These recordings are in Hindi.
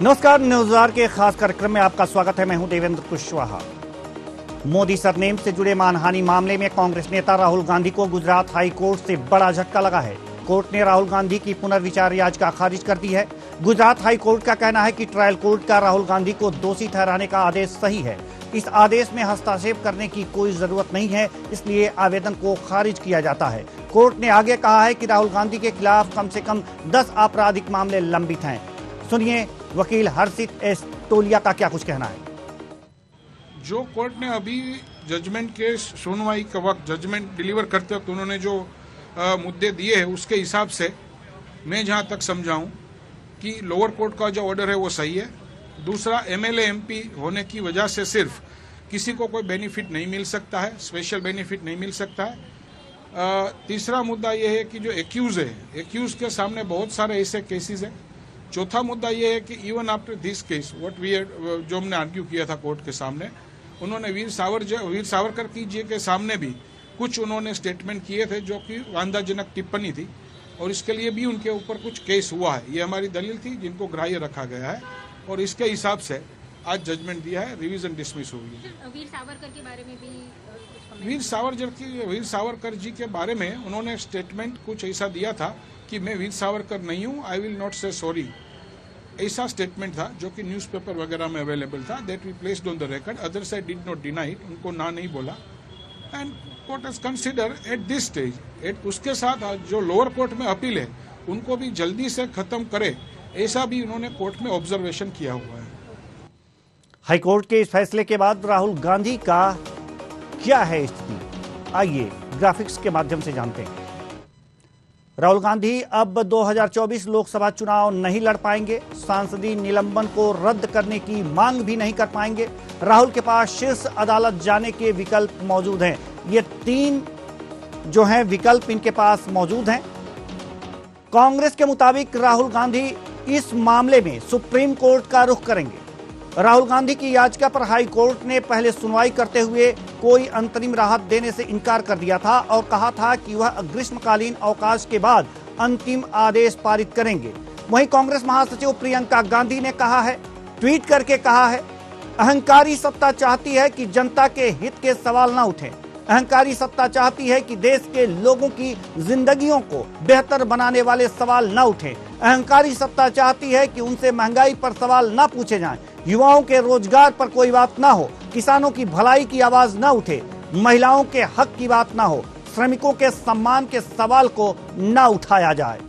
नमस्कार, न्यूज़वार के खास कार्यक्रम में आपका स्वागत है। मैं हूं देवेंद्र कुशवाहा। मोदी सरनेम से जुड़े मानहानि मामले में कांग्रेस नेता राहुल गांधी को गुजरात हाई कोर्ट से बड़ा झटका लगा है। कोर्ट ने राहुल गांधी की पुनर्विचार याचिका खारिज कर दी है। गुजरात हाई कोर्ट का कहना है कि ट्रायल कोर्ट का राहुल गांधी को दोषी ठहराने का आदेश सही है। इस आदेश में हस्तक्षेप करने की कोई जरूरत नहीं है, इसलिए आवेदन को खारिज किया जाता है। कोर्ट ने आगे कहा है कि राहुल गांधी के खिलाफ कम से कम 10 आपराधिक मामले लंबित हैं। सुनिए वकील हर्षित एस तोलिया का क्या कुछ कहना है। जो कोर्ट ने अभी जजमेंट के सुनवाई के वक्त जजमेंट डिलीवर करते वक्त उन्होंने जो मुद्दे दिए हैं उसके हिसाब से मैं जहां तक समझाऊं कि लोअर कोर्ट का जो ऑर्डर है वो सही है। दूसरा, एमएलए एमपी होने की वजह से सिर्फ किसी को कोई बेनिफिट नहीं मिल सकता है, स्पेशल बेनिफिट नहीं मिल सकता है। तीसरा मुद्दा ये है कि जो एक्यूज है, एक्यूज के सामने बहुत सारे ऐसे केसेस हैं। चौथा मुद्दा ये है कि इवन आफ्टर दिस केस जो हमने आर्ग्यू किया था कोर्ट के सामने, उन्होंने वीर सावरकर जी के सामने भी कुछ उन्होंने स्टेटमेंट किए थे जो कि वांधाजनक टिप्पणी थी और इसके लिए भी उनके ऊपर कुछ केस हुआ है। ये हमारी दलील थी जिनको ग्राह्य रखा गया है और इसके हिसाब से आज जजमेंट दिया है, रिवीजन डिसमिस हुई है। वीर सावरकर के बारे में भी वीर सावरकर जी के बारे में उन्होंने स्टेटमेंट कुछ ऐसा दिया था कि मैं वीर सावरकर नहीं हूं, I will not say sorry, ऐसा स्टेटमेंट था जो कि न्यूज़पेपर वगैरह में अवेलेबल था। That we placed on the record, other side did not deny it, उनको ना नहीं बोला and court has consider at this stage उसके साथ जो लोअर कोर्ट में अपील है उनको भी जल्दी से खत्म करे, ऐसा भी उन्होंने कोर्ट में ऑब्जर्वेशन किया हुआ है। हाईकोर्ट के इस फैसले के बाद राहुल गांधी का क्या है स्थिति, आइए ग्राफिक्स के माध्यम से जानते हैं। राहुल गांधी अब 2024 लोकसभा चुनाव नहीं लड़ पाएंगे। सांसदीय निलंबन को रद्द करने की मांग भी नहीं कर पाएंगे। राहुल के पास शीर्ष अदालत जाने के विकल्प मौजूद हैं। ये 3 जो हैं विकल्प इनके पास मौजूद हैं। कांग्रेस के मुताबिक राहुल गांधी इस मामले में सुप्रीम कोर्ट का रुख करेंगे। राहुल गांधी की याचिका पर हाई कोर्ट ने पहले सुनवाई करते हुए कोई अंतरिम राहत देने से इनकार कर दिया था और कहा था कि वह ग्रीष्मकालीन अवकाश के बाद अंतिम आदेश पारित करेंगे। वहीं कांग्रेस महासचिव प्रियंका गांधी ने कहा है, ट्वीट करके कहा है, अहंकारी सत्ता चाहती है कि जनता के हित के सवाल ना उठे। अहंकारी सत्ता चाहती है कि देश के लोगों की जिंदगियों को बेहतर बनाने वाले सवाल ना उठे। अहंकारी सत्ता चाहती है कि उनसे महंगाई पर सवाल ना पूछे जाएं, युवाओं के रोजगार पर कोई बात ना हो, किसानों की भलाई की आवाज ना उठे, महिलाओं के हक की बात ना हो, श्रमिकों के सम्मान के सवाल को ना उठाया जाए।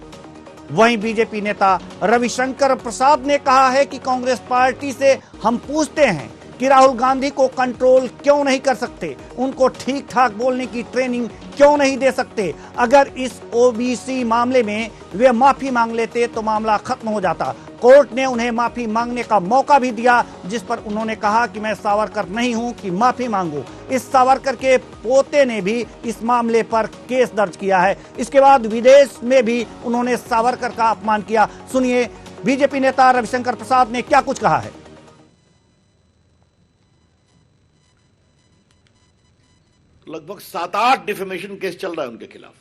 वहीं बीजेपी नेता रविशंकर प्रसाद ने कहा है कि कांग्रेस पार्टी से हम पूछते हैं कि राहुल गांधी को कंट्रोल क्यों नहीं कर सकते, उनको ठीक ठाक बोलने की ट्रेनिंग क्यों नहीं दे सकते। अगर इस ओबीसी मामले में वे माफी मांग लेते तो मामला खत्म हो जाता। कोर्ट ने उन्हें माफी मांगने का मौका भी दिया, जिस पर उन्होंने कहा कि मैं सावरकर नहीं हूं कि माफी मांगू। इस सावरकर के पोते ने भी इस मामले पर केस दर्ज किया है। इसके बाद विदेश में भी उन्होंने सावरकर का अपमान किया। सुनिए बीजेपी नेता रविशंकर प्रसाद ने क्या कुछ कहा है। लगभग 7-8 डिफेमेशन केस चल रहा है उनके खिलाफ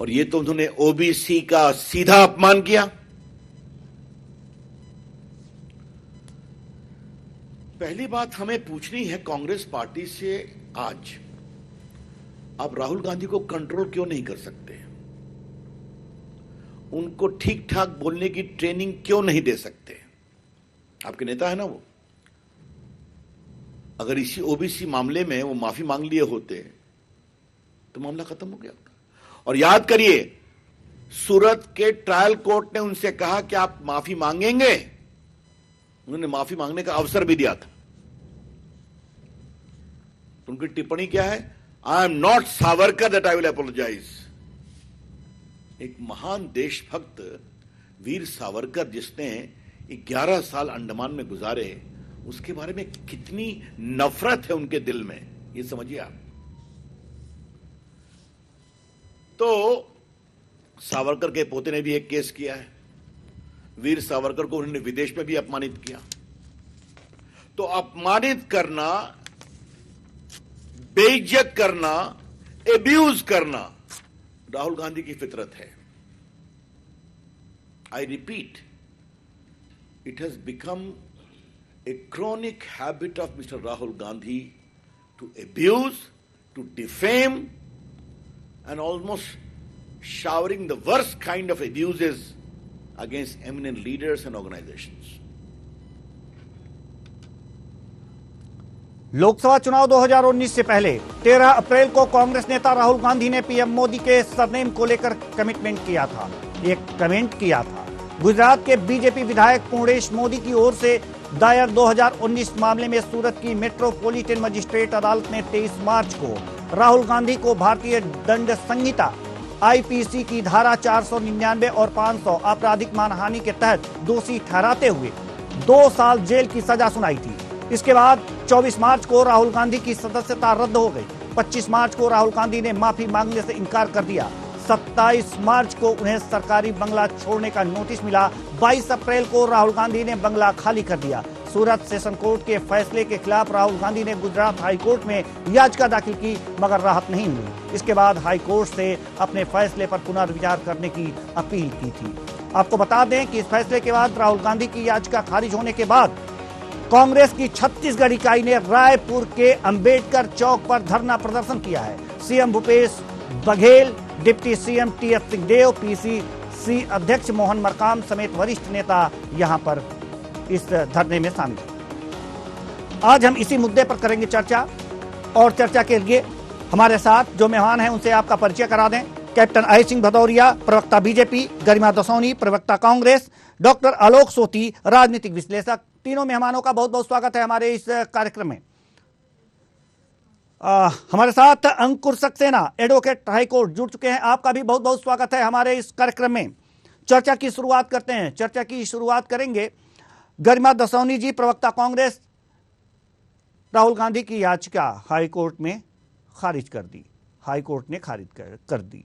और ये तो उन्होंने ओबीसी का सीधा अपमान किया। पहली बात हमें पूछनी है कांग्रेस पार्टी से, आज आप राहुल गांधी को कंट्रोल क्यों नहीं कर सकते? उनको ठीक ठाक बोलने की ट्रेनिंग क्यों नहीं दे सकते? आपके नेता है ना वो। अगर इसी ओबीसी मामले में वो माफी मांग लिए होते तो मामला खत्म हो गया होता। और याद करिए, सूरत के ट्रायल कोर्ट ने उनसे कहा कि आप माफी मांगेंगे, उन्होंने माफी मांगने का अवसर भी दिया था। उनकी टिप्पणी क्या है? I am not Savarkar that I will apologise. एक महान देशभक्त वीर सावरकर जिसने 11 साल अंडमान में गुजारे, उसके बारे में कितनी नफरत है उनके दिल में, ये समझिए आप। तो सावरकर के पोते ने भी एक केस किया है। वीर सावरकर को उन्होंने विदेश में भी अपमानित किया। तो अपमानित करना, बेइज्जत करना, एब्यूज करना राहुल गांधी की फितरत है। I repeat, it has become a chronic habit of Mr. Rahul Gandhi to abuse, to defame, and almost showering the worst kind of abuses against eminent leaders and organizations. Lok Sabha चुनाव 2019 से पहले 13 अप्रैल को कांग्रेस नेता राहुल गांधी ने पीएम मोदी के सरनेम को लेकर कमिटमेंट किया था, एक कमेंट किया था। गुजरात के बीजेपी विधायक पूर्णेश मोदी की ओर से दायर 2019 मामले में सूरत की मेट्रोपॉलिटन मजिस्ट्रेट अदालत ने 23 मार्च को राहुल गांधी को भारतीय दंड संहिता आईपीसी की धारा 499 और 500 आपराधिक मानहानि के तहत दोषी ठहराते हुए 2 साल जेल की सजा सुनाई थी। इसके बाद 24 मार्च को राहुल गांधी की सदस्यता रद्द हो गई। 25 मार्च को राहुल गांधी ने माफी मांगने से इनकार कर दिया। 27 मार्च को उन्हें सरकारी बंगला छोड़ने का नोटिस मिला। 22 अप्रैल को राहुल गांधी ने बंगला खाली कर दिया। सूरत सेशन कोर्ट के फैसले के खिलाफ राहुल गांधी ने गुजरात हाई कोर्ट में याचिका दाखिल की, मगर राहत नहीं मिली। इसके बाद हाई कोर्ट से अपने फैसले पर पुनर्विचार करने की अपील की थी। आपको बता दें कि इस फैसले के बाद राहुल गांधी की याचिका खारिज होने के बाद कांग्रेस की छत्तीसगढ़ इकाई ने रायपुर के अंबेडकर चौक पर धरना प्रदर्शन किया है। CM Bhupesh Baghel, deputy CM TS Singhdeo, PCC अध्यक्ष मोहन मरकाम समेत वरिष्ठ नेता यहां पर इस धरने में शामिल हैं। आज हम इसी मुद्दे पर करेंगे चर्चा, और चर्चा के लिए हमारे साथ जो मेहमान हैं उनसे आपका परिचय करा दें। कैप्टन अजय सिंह भदौरिया, प्रवक्ता बीजेपी, गरिमा दसौनी, प्रवक्ता कांग्रेस, डॉक्टर आलोक सोती, राजनीतिक विश्लेषक। तीनों मेहमानों का बहुत बहुत स्वागत है हमारे इस कार्यक्रम में। हमारे साथ अंकुर सक्सेना, एडवोकेट हाईकोर्ट, जुड़ चुके हैं। आपका भी बहुत बहुत स्वागत है हमारे इस कार्यक्रम में। चर्चा की शुरुआत करते हैं। चर्चा की शुरुआत करेंगे गरिमा दसौनी जी, प्रवक्ता कांग्रेस। राहुल गांधी की याचिका हाई कोर्ट में खारिज कर दी, हाई कोर्ट ने खारिज कर दी।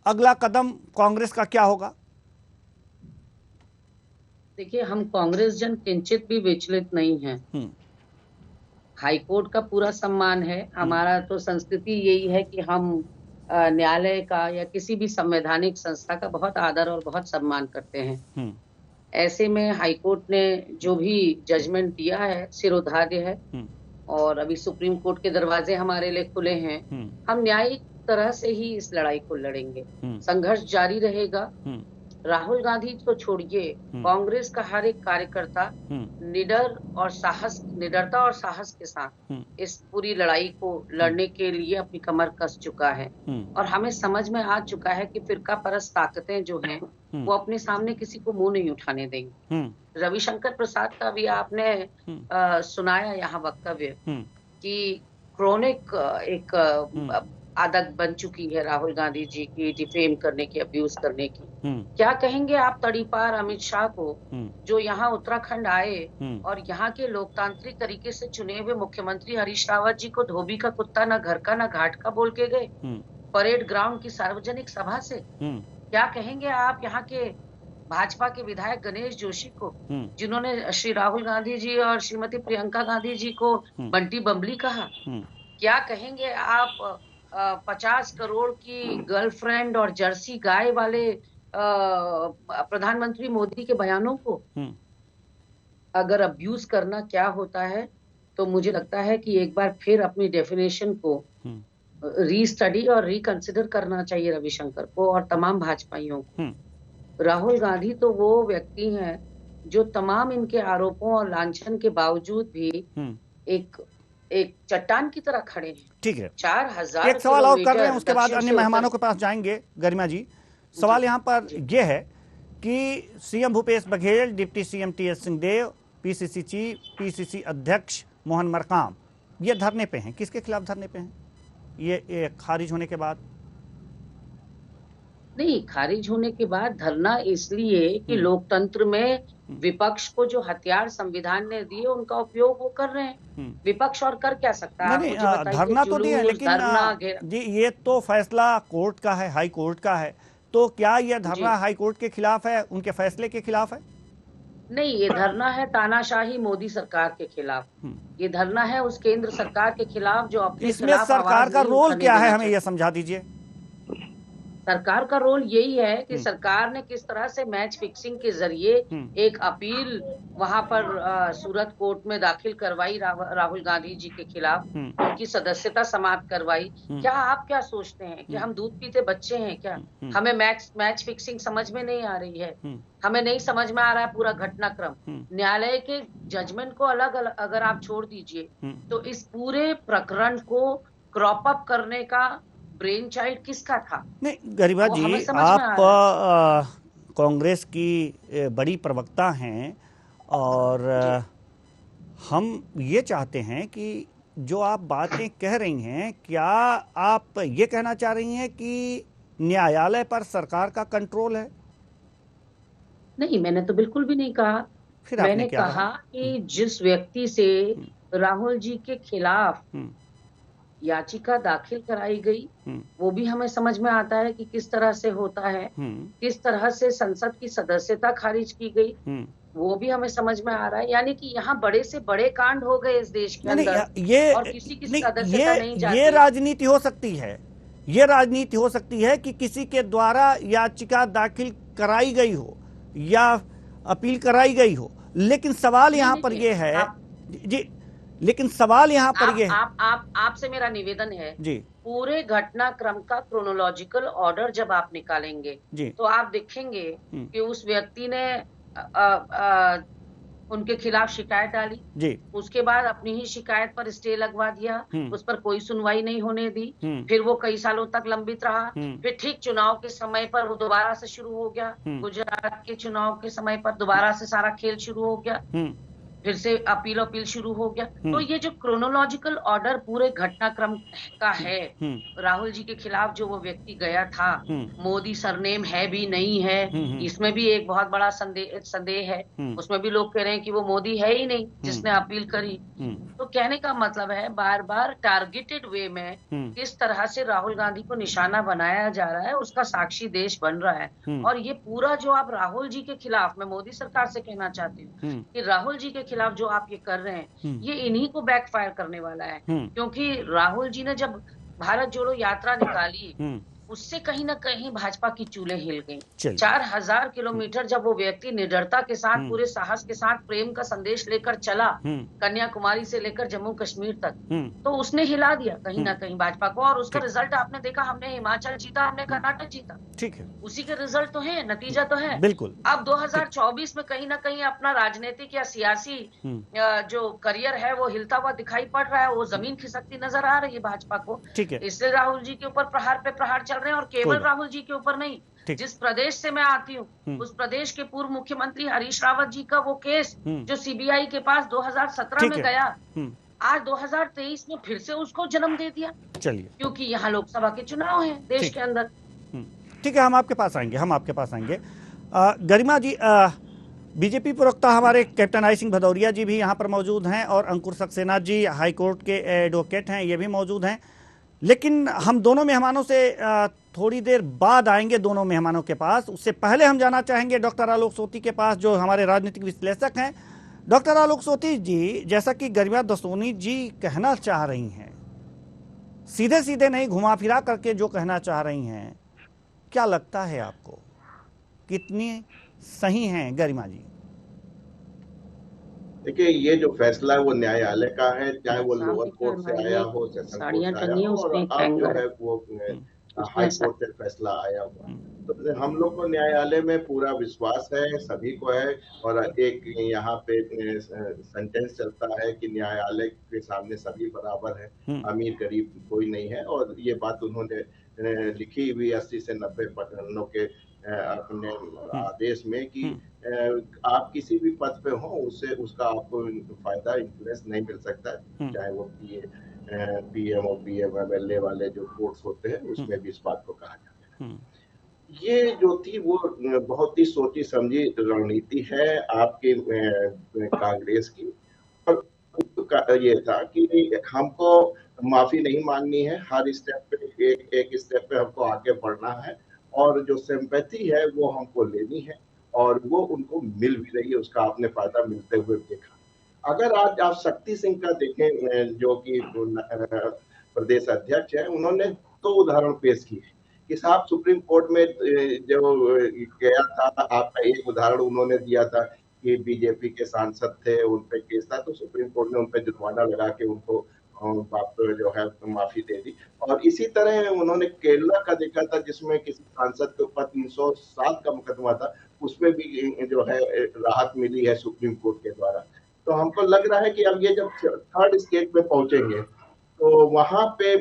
अगला कदम कांग्रेस का क्या होगा? देखिए, हम कांग्रेस जन किंचित भी विचलित नहीं हैं। हाईकोर्ट का पूरा सम्मान है। हमारा तो संस्कृति यही है कि हम न्यायालय का या किसी भी संवैधानिक संस्था का बहुत आदर और बहुत सम्मान करते हैं। ऐसे में हाईकोर्ट ने जो भी जजमेंट दिया है सिरोधार्य है, और अभी सुप्रीम कोर्ट के दरवाजे हमारे लिए खुले हैं। हम न्यायिक तरह से ही इस लड़ाई को लड़ेंगे। संघर्ष जारी रहेगा। राहुल गांधी तो छोड़िए, कांग्रेस का हर एक कार्यकर्ता निडरता और साहस के साथ इस पूरी लड़ाई को लड़ने के लिए अपनी कमर कस चुका है। और हमें समझ में आ चुका है कि फिरका परस्त ताकतें जो हैं वो अपने सामने किसी को मुंह नहीं उठाने देंगी। रविशंकर प्रसाद का भी आपने सुनाया यहाँ वक्तव्य कि क्रोनिक एक आदत बन चुकी है राहुल गांधी जी की डिफेम करने की, अब्यूज करने की। क्या कहेंगे आप तड़ीपार अमित शाह को, जो यहाँ उत्तराखंड आए और यहाँ के लोकतांत्रिक तरीके से चुने हुए मुख्यमंत्री हरीश रावत जी को धोबी का कुत्ता, ना घर का ना घाट का बोल के गए परेड ग्राउंड की सार्वजनिक सभा से? क्या कहेंगे आप यहाँ के भाजपा के विधायक गणेश जोशी को, जिन्होंने श्री राहुल गांधी जी और श्रीमती प्रियंका गांधी जी को बंटी बम्बली कहा? क्या कहेंगे आप 50 करोड़ की गर्लफ्रेंड और जर्सी गाय वाले प्रधानमंत्री मोदी के बयानों को? अगर अब्यूज करना क्या होता है तो मुझे लगता है कि एक बार फिर अपनी डेफिनेशन को रीस्टडी और रिकंसिडर करना चाहिए रविशंकर को और तमाम भाजपाइयों को। राहुल गांधी तो वो व्यक्ति हैं जो तमाम इनके आरोपों और लांछन के बावजूद भी एक चट्टान की तरह खड़े हैं। ठीक है, 4000 एक सवाल और कर रहे हैं, उसके बाद अन्य मेहमानों के पास जाएंगे। गरिमा जी, सवाल यहाँ पर यह है कि CM Bhupesh Baghel, deputy CM TS Singhdeo, PCC chief, PCC अध्यक्ष मोहन मरकाम ये धरने पे हैं। किसके खिलाफ धरने पे हैं? ये खारिज होने के बाद? नहीं, खारिज होने के बाद धरना इसलिए कि लोकतंत्र में विपक्ष को जो हथियार संविधान ने दिए उनका उपयोग वो कर रहे हैं। विपक्ष और कर क्या सकता है? नहीं, धरना तो दिया, लेकिन जी ये तो फैसला कोर्ट का है, हाई कोर्ट का है। तो क्या यह धरना हाई कोर्ट के खिलाफ है, उनके फैसले के खिलाफ है? नहीं, ये धरना है तानाशाही मोदी सरकार के खिलाफ। ये धरना है उस केंद्र सरकार के खिलाफ जो अपने इसमें सरकार का रोल क्या है, हमें यह समझा दीजिए। सरकार का रोल यही है कि सरकार ने किस तरह से मैच फिक्सिंग के जरिए एक अपील वहां पर सूरत कोर्ट में दाखिल करवाई राहुल गांधी जी के खिलाफ, उनकी सदस्यता समाप्त करवाई। क्या आप क्या सोचते हैं कि हम दूध पीते बच्चे हैं क्या? हमें मैच फिक्सिंग समझ में नहीं आ रही है, हमें नहीं समझ में आ रहा है पूरा घटनाक्रम। न्यायालय के जजमेंट को अलग अलग अगर आप छोड़ दीजिए, तो इस पूरे प्रकरण को क्रॉप अप करने का ब्रेन चाइल्ड किसका था? नहीं गरिमा जी, आप कांग्रेस की बड़ी प्रवक्ता हैं और हम ये चाहते हैं कि जो आप बातें कह रही हैं, क्या आप ये कहना चाह रही हैं कि न्यायालय पर सरकार का कंट्रोल है? नहीं, मैंने तो बिल्कुल भी नहीं कहा। फिर आपने मैंने क्या कहा कि जिस व्यक्ति से राहुल जी के खिलाफ याचिका दाखिल कराई गई, वो भी हमें समझ में आता है कि किस तरह से होता है, किस तरह से संसद की सदस्यता खारिज की गई, वो भी हमें समझ में आ रहा है। यानी कि यहाँ बड़े से बड़े कांड हो गए इस देश के अंदर और किसी की सदस्यता नहीं जाती। ये राजनीति हो सकती है, ये राजनीति हो सकती है कि किसी के द्वारा याचिका दाखिल कराई गई हो या अपील कराई गई हो, लेकिन सवाल यहाँ पर ये है जी, लेकिन सवाल यहाँ पर ये आपसे मेरा निवेदन है जी, पूरे घटनाक्रम का क्रोनोलॉजिकल ऑर्डर जब आप निकालेंगे तो आप देखेंगे कि उस व्यक्ति ने उनके खिलाफ शिकायत डाली जी, उसके बाद अपनी ही शिकायत पर स्टे लगवा दिया, उस पर कोई सुनवाई नहीं होने दी, फिर वो कई सालों तक लंबित रहा, फिर ठीक चुनाव के समय पर वो दोबारा से शुरू हो गया, गुजरात के चुनाव के समय पर दोबारा से सारा खेल शुरू हो गया, फिर से अपील शुरू हो गया। तो ये जो क्रोनोलॉजिकल ऑर्डर पूरे घटनाक्रम का है, राहुल जी के खिलाफ जो वो व्यक्ति गया था, मोदी सरनेम है भी नहीं है, इसमें भी एक बहुत बड़ा संदेह है। उसमें भी लोग कह रहे हैं कि वो मोदी है ही नहीं जिसने अपील करी। तो कहने का मतलब है बार बार टारगेटेड वे में किस तरह से राहुल गांधी को निशाना बनाया जा रहा है, उसका साक्षी देश बन रहा है। और ये पूरा जो आप राहुल जी के खिलाफ, मैं मोदी सरकार से कहना चाहती हूँ कि राहुल जी के खिलाफ जो आप ये कर रहे हैं, ये इन्हीं को बैकफायर करने वाला है। क्योंकि राहुल जी ने जब भारत जोड़ो यात्रा निकाली, उससे कहीं ना कहीं भाजपा की चूल्हे हिल गई। 4000 किलोमीटर जब वो व्यक्ति निडरता के साथ, पूरे साहस के साथ प्रेम का संदेश लेकर चला, कन्याकुमारी से लेकर जम्मू कश्मीर तक, तो उसने हिला दिया कहीं ना कहीं भाजपा को। और उसका रिजल्ट आपने देखा, हमने हिमाचल जीता, हमने कर्नाटक जीता। ठीक है, उसी के रिजल्ट तो है, नतीजा तो है। बिल्कुल। अब 2024 में कहीं ना कहीं अपना राजनीतिक या सियासी जो करियर है वो हिलता हुआ दिखाई पड़ रहा है, वो जमीन खिसकती नजर आ रही है भाजपा को। इसलिए राहुल जी के ऊपर प्रहार पे प्रहार चल रहे हैं। और केवल राहुल जी के ऊपर नहीं, जिस प्रदेश से मैं आती हूँ उस प्रदेश के पूर्व मुख्यमंत्री हरीश रावत जी का वो केस जो सीबीआई के पास 2017 में गया, आज 2023 में फिर से उसको जन्म दे दिया। चलिए, क्योंकि यहाँ लोकसभा के चुनाव हैं देश के अंदर। ठीक है, हम आपके पास आएंगे। गरिमा जी, बीजेपी प्रवक्ता हमारे कैप्टन आई सिंह भदौरिया जी भी यहाँ पर मौजूद हैं और अंकुर सक्सेना जी हाईकोर्ट के एडवोकेट हैं, ये भी मौजूद हैं। लेकिन हम दोनों मेहमानों से थोड़ी देर बाद आएंगे, दोनों मेहमानों के पास। उससे पहले हम जाना चाहेंगे डॉक्टर आलोक सोती के पास, जो हमारे राजनीतिक विश्लेषक हैं। डॉक्टर आलोक सोती जी, जैसा कि गरिमा दसोनी जी कहना चाह रही हैं, सीधे सीधे नहीं, घुमा फिरा करके जो कहना चाह रही हैं, क्या लगता है आपको, कितनी सही हैं गरिमा जी? देखिए, ये जो फैसला है वो न्यायालय का है, चाहे वो लोअर कोर्ट से आया हो, सेशन कोर्ट से आया हो, और अब जो है वो हाई कोर्ट से फैसला आया हुआ। तो हम लोग को न्यायालय में पूरा विश्वास है, सभी को है। और एक यहाँ पे सेंटेंस चलता है कि न्यायालय के सामने सभी बराबर है, अमीर गरीब कोई नहीं है। और ये बात उन्होंने लिखी हुई 80 से 90 पन्नों के अपने आदेश में कि आप किसी भी पद पे हो, उससे उसका आपको फायदा, इन्फ्लुएंस नहीं मिल सकता है, चाहे वो पीएम और पीएम एमएलए वाले जो कोर्ट्स होते हैं उसमें भी इस बात को कहा जाता है। ये जो थी वो बहुत ही सोची समझी रणनीति है आपके कांग्रेस की। और ये था कि हमको माफी नहीं मांगनी है, हर स्टेप पे एक स्टेप पे हमको आगे बढ़ना है, और जो सिंपैथी है वो हमको लेनी है, और वो उनको मिल भी रही है, उसका आपने फायदा मिलते हुए देखा। अगर आज आप शक्ति सिंह का देखें, जो कि प्रदेश अध्यक्ष है, उन्होंने 2 उदाहरण पेश किए कि साहब सुप्रीम कोर्ट में जो गया था, आपका एक उदाहरण उन्होंने दिया था कि बीजेपी के सांसद थे, उन पे केस था, तो सुप्रीम कोर्ट ने उन पे जुर्माना लगा के उनको बाप जो है माफी दे दी। और इसी तरह उन्होंने केरला का देखा था, जिसमें किसी सांसद के ऊपर 307 का मुकदमा था, उसमें भी जो है राहत मिली है सुप्रीम कोर्ट के द्वारा। तो हमको लग रहा है कि अब ये जब थर्ड स्टेज पे पहुंचेंगे तो वहां पे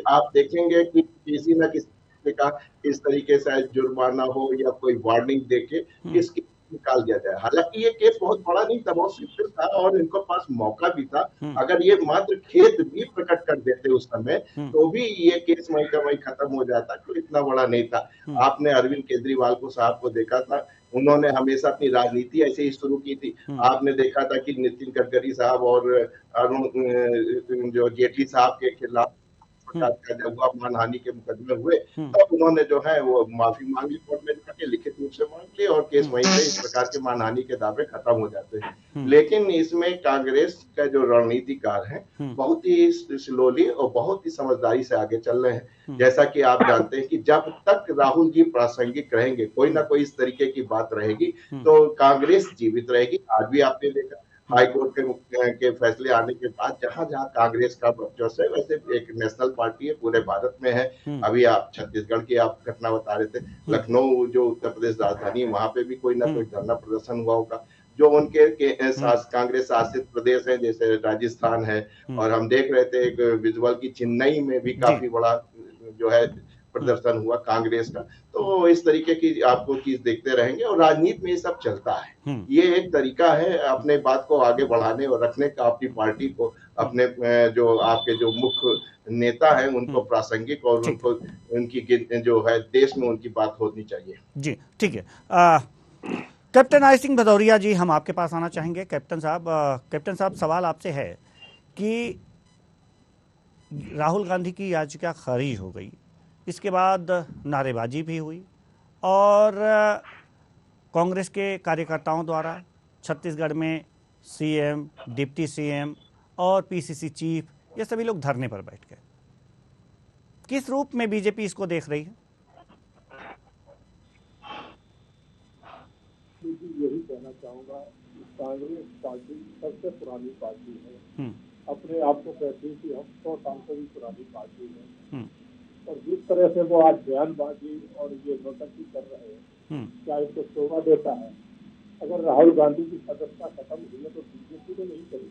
आप देखेंगे कि किसी न किसी का इस तरीके से जुर्माना हो या कोई वार्निंग देके इसकी निकाल दिया जाए। हालांकि ये केस बहुत बड़ा नहीं था, बहुत सिंपल था और इनके पास मौका भी था। अगर ये मात्र खेद भी प्रकट कर देते उस समय तो भी ये केस वहीं का वहीं खत्म हो जाता, तो इतना बड़ा नहीं था। आपने अरविंद केजरीवाल को साहब को देखा था, उन्होंने हमेशा अपनी राजनीति ऐसे ही शुरू की थी। आपने देखा था कि नितिन गडकरी साहब और अरुण जो जेटली साहब के खिलाफ जब हुआ मानहानि के मुकदमे हुए, तब उन्होंने जो है वो माफी मांग ली कोर्ट में जाके, लिखित रूप से मांग ली और केस वहीं पे इस प्रकार के मानहानि के दावे खत्म हो जाते हैं। लेकिन इसमें कांग्रेस का जो रणनीतिकार है बहुत ही स्लोली और बहुत ही समझदारी से आगे चल रहे हैं। जैसा कि आप जानते हैं कि जब तक राहुल जी प्रासंगिक रहेंगे, कोई ना कोई इस तरीके की बात रहेगी, तो कांग्रेस जीवित रहेगी। आज भी आपने देखा हाई कोर्ट के फैसले आने के बाद जहां जहां कांग्रेस का वर्चस्व है, वैसे एक नेशनल पार्टी है, पूरे भारत में है। अभी आप छत्तीसगढ़ की आप घटना बता रहे थे, लखनऊ जो उत्तर प्रदेश राजधानी है, वहां पे भी कोई ना कोई धरना प्रदर्शन हुआ होगा। जो उनके कांग्रेस शासित प्रदेश है, जैसे राजस्थान है, और हम देख रहे थे एक विजुअल की चेन्नई में भी काफी बड़ा जो है प्रदर्शन हुआ कांग्रेस का। तो इस तरीके की आपको चीज देखते रहेंगे और राजनीति में ये सब चलता है। ये एक तरीका है अपने बात को आगे बढ़ाने और रखने का, अपनी पार्टी को, अपने जो आपके जो मुख्य नेता है उनको प्रासंगिक और उनको उनकी जो है देश में उनकी बात होनी चाहिए। जी ठीक है। कैप्टन आई सिंह भदौरिया जी, हम आपके पास आना चाहेंगे। कैप्टन साहब सवाल आपसे है कि राहुल गांधी की याचिका खारिज हो गई, इसके बाद नारेबाजी भी हुई और कांग्रेस के कार्यकर्ताओं द्वारा छत्तीसगढ़ में सीएम, डिप्टी सीएम और पीसीसी चीफ ये सभी लोग धरने पर बैठ गए। किस रूप में बीजेपी इसको देख रही है? यही कहना चाहूंगा, कांग्रेस पार्टी सबसे पुरानी पार्टी है, अपने आप को कहती है कि हम 100 साल से भी पुरानी पार्टी है, और जिस तरह से वो आज बयानबाजी और ये नौटंकी कर रहे हैं, क्या इसको शोभा देता है? अगर राहुल गांधी की सदस्यता खत्म हुई है तो बीजेपी ने नहीं करी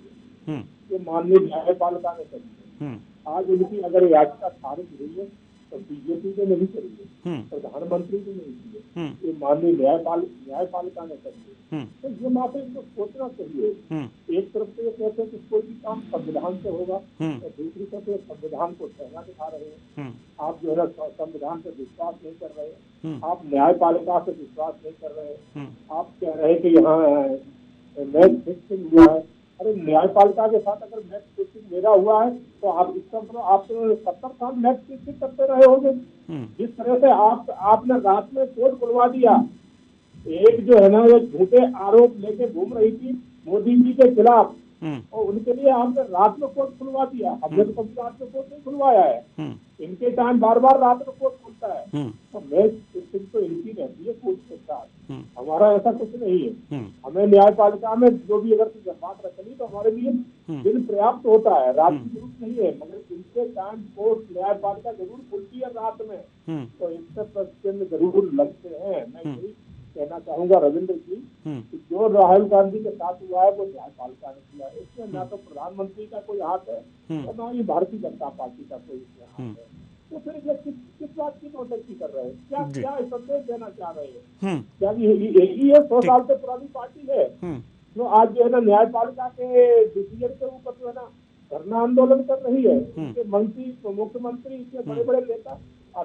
है, ये माननीय न्यायपालिका ने करी है। आज उनकी अगर याचिका खारिज हुई है तो बीजेपी ने नहीं करी है, प्रधानमंत्री ने नहीं की है, ये माननीय न्यायपालिका ने करी है। तो ये मात्र इनको सोचना चाहिए। एक तरफ से ये कहते हैं कि कोई भी काम संविधान से होगा, और दूसरी तरफ से संविधान को सहना दिखा रहे हैं। आप जो है संविधान से विश्वास नहीं कर रहे, आप न्यायपालिका से विश्वास नहीं कर रहे, आप कह रहे हैं कि यहाँ मैच फिक्सिंग हुआ है। अरे न्यायपालिका के साथ अगर मैच फिक्सिंग मेरा हुआ है तो आप इसका मतलब आप 70 साल मैच फिक्सिंग करते रहे होंगे। जिस तरह से आपने रात में कोर्ट खुलवा दिया, एक जो है ना वो झूठे आरोप लेके घूम रही थी मोदी जी के खिलाफ, और उनके लिए आपने रात में कोर्ट खुलवा दिया। हमने तो कभी रात में कोर्ट नहीं खुलवाया है, इनके टाइम बार बार रात में कोर्ट खुलता है। तो मैच फिक्सिंग तो इनकी रहती है कोर्ट के साथ, हमारा ऐसा कुछ नहीं है। हमें न्यायपालिका में जो भी अगर बात रखनी तो हमारे लिए दिन पर्याप्त होता है, रात की जरूरत नहीं है, मगर इनके टाइम कोर्ट न्यायपालिका जरूर खुलती है रात में, तो इससे प्रश्न जरूर लगते हैं। मैं यही कहना चाहूंगा रविंद्र जी कि जो राहुल गांधी के साथ हुआ है वो न्यायपालिका ने किया है, इसमें ना तो प्रधानमंत्री का कोई हाथ है और ना ही भारतीय जनता पार्टी का कोई हाथ है। तो फिर ये किस बात की नोटंकी कर रहे हैं? क्या संदेश देना चाह रहे हैं? क्या यही है 100 साल से पुरानी पार्टी है जो आज जो है ना न्यायपालिका के डिसीजन के ऊपर जो है ना धरना आंदोलन कर रही है? इनके मंत्री, मुख्यमंत्री, इतने बड़े बड़े नेता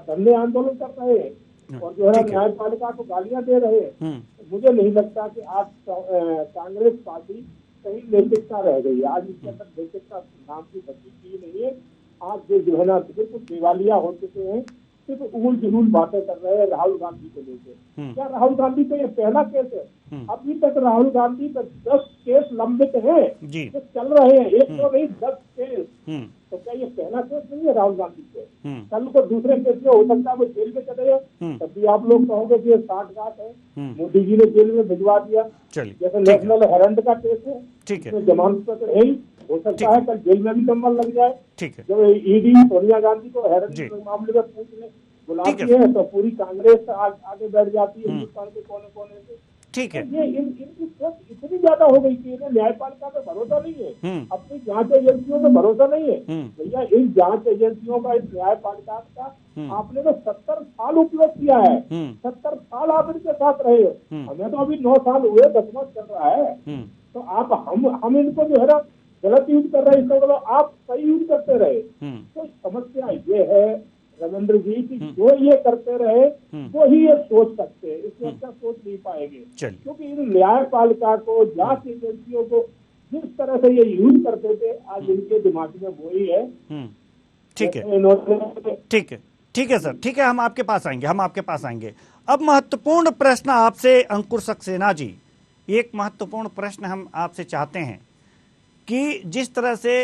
धरने आंदोलन कर रहे हैं और जो है न्यायपालिका को गालियां दे रहे हैं। मुझे नहीं लगता कि आज कांग्रेस पार्टी कहीं नैतिकता रह गई है। आज इसके अंदर नैतिकता नाम की बच्ची की नहीं है। आज जो है ना बिल्कुल दिवालिया हो चुके हैं, सिर्फ उल जुलूल बातें कर रहे हैं राहुल गांधी को लेकर। क्या राहुल गांधी को ये पहला केस है? अभी तक राहुल गांधी पर 10 केस लंबित हैं जी। जो चल रहे हैं, एक तो नहीं 10 केस। तो क्या ये पहला केस नहीं है राहुल गांधी पे? कल को दूसरे केस में हो सकता है वो जेल में चले जाए, तब भी आप लोग कहोगे कि ये 60-60 है, मोदी जी ने जेल में भिजवा दिया। जैसे नेशनल हेरल्ड का केस है, ठीक है, जमानत पर तो है ही, हो सकता है कल जेल में भी कम्बल लग जाए। ठीक है, जब ईडी सोनिया गांधी को हेरल्ड मामले में पूछने बुलाती है तो पूरी कांग्रेस आगे बैठ जाती है हिंदुस्तान के कोने कोने से। ठीक है। ये इनकी सोच इतनी ज्यादा हो गई कि इन्हें न्यायपालिका पे भरोसा नहीं है, अपनी जांच एजेंसियों पे भरोसा नहीं है। भैया इन जांच एजेंसियों का, इस न्यायपालिका का आपने तो 70 साल उपयोग किया है, 70 साल आप इनके साथ रहे हो। हमें तो अभी 9 साल हुए, 10वां चल रहा है। तो आप हम इनको जो है ना गलत यूज कर रहे हैं, इसका मतलब आप सही यूज करते रहे। तो समस्या ये है रविंद्र जी की जो ये करते रहे वो ही ये सोच सकते हैं, इससे अच्छा सोच नहीं पाएंगे। क्योंकि इन न्यायपालिका को, जांच एजेंसियों को जिस तरह से ये यूज करते थे, आज इनके दिमाग में वही है। ठीक है, ठीक है, ठीक है सर, ठीक है, हम आपके पास आएंगे। अब महत्वपूर्ण प्रश्न आपसे अंकुर सक्सेना जी, एक महत्वपूर्ण प्रश्न हम आपसे चाहते हैं कि जिस तरह से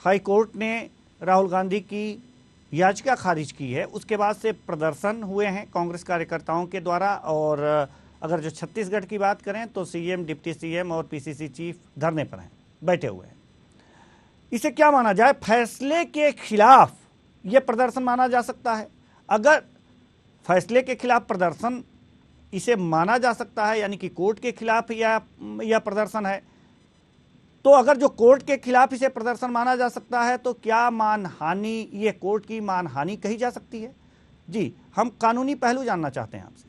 हाईकोर्ट ने राहुल गांधी की याचिका खारिज की है, उसके बाद से प्रदर्शन हुए हैं कांग्रेस कार्यकर्ताओं के द्वारा, और अगर जो छत्तीसगढ़ की बात करें तो सीएम, डिप्टी सीएम और पीसीसी चीफ धरने पर हैं, बैठे हुए हैं। इसे क्या माना जाए? फैसले के खिलाफ यह प्रदर्शन माना जा सकता है? अगर फैसले के खिलाफ प्रदर्शन इसे माना जा सकता है, यानी कि कोर्ट के खिलाफ यह प्रदर्शन है, तो अगर जो कोर्ट के खिलाफ इसे प्रदर्शन माना जा सकता है तो क्या मानहानि, ये कोर्ट की मानहानि कही जा सकती है? जी, हम कानूनी पहलू जानना चाहते हैं आपसे।